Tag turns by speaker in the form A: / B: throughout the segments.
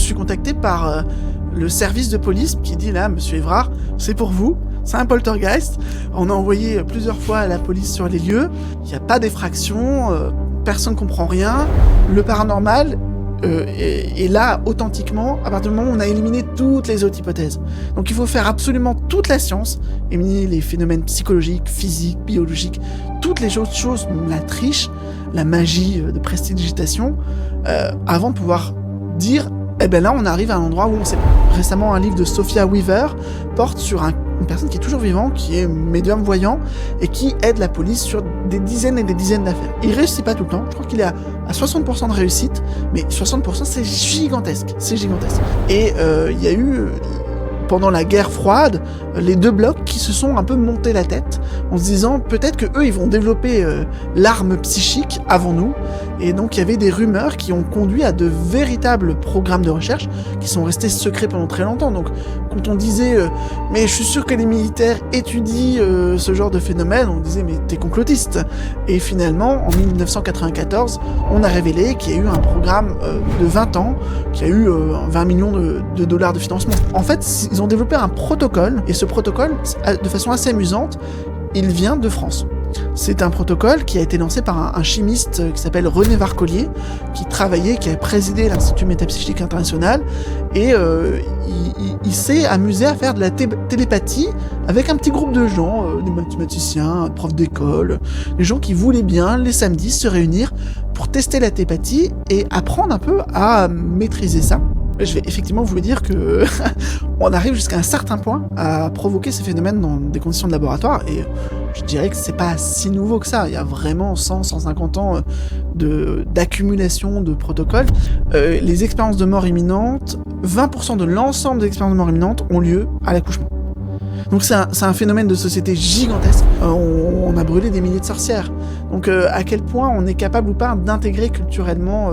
A: suis contacté par le service de police qui dit là, monsieur Évrard, c'est pour vous, c'est un poltergeist. On a envoyé plusieurs fois la police sur les lieux, il n'y a pas d'effraction, personne ne comprend rien. Le paranormal est là authentiquement à partir du moment où on a éliminé toutes les autres hypothèses. Donc il faut faire absolument toute la science, éliminer les phénomènes psychologiques, physiques, biologiques, toutes les autres choses, la triche, la magie de prestidigitation, avant de pouvoir dire eh ben là on arrive à un endroit où on sait pas. Récemment un livre de Sophia Weaver porte sur une personne qui est toujours vivante, qui est médium voyant et qui aide la police sur des dizaines et des dizaines d'affaires. Il réussit pas tout le temps, je crois qu'il est à 60% de réussite, mais 60% c'est gigantesque, Et il y a eu pendant la guerre froide, les deux blocs qui se sont un peu monté la tête en se disant peut-être que eux ils vont développer l'arme psychique avant nous, et donc il y avait des rumeurs qui ont conduit à de véritables programmes de recherche qui sont restés secrets pendant très longtemps. Donc quand on disait mais je suis sûr que les militaires étudient ce genre de phénomène, on disait mais t'es complotiste. Et finalement en 1994 on a révélé qu'il y a eu un programme de 20 ans qui a eu 20 millions de dollars de financement. En fait ils ont développé un protocole, et ce protocole, de façon assez amusante, il vient de France. C'est un protocole qui a été lancé par un chimiste qui s'appelle René Varcollier, qui a présidé l'Institut Métapsychique International, et il s'est amusé à faire de la télépathie avec un petit groupe de gens, des mathématiciens, profs d'école, des gens qui voulaient bien, les samedis, se réunir pour tester la télépathie et apprendre un peu à maîtriser ça. Je vais effectivement vous dire que on arrive jusqu'à un certain point à provoquer ces phénomènes dans des conditions de laboratoire, et je dirais que c'est pas si nouveau que ça. Il y a vraiment 150 ans d'accumulation de protocoles. Les expériences de mort imminente, 20% de l'ensemble des expériences de mort imminente ont lieu à l'accouchement. Donc c'est un phénomène de société gigantesque. On a brûlé des milliers de sorcières. Donc à quel point on est capable ou pas d'intégrer culturellement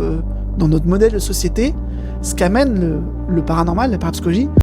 A: dans notre modèle de société ce qu'amène le paranormal, la parapsychologie.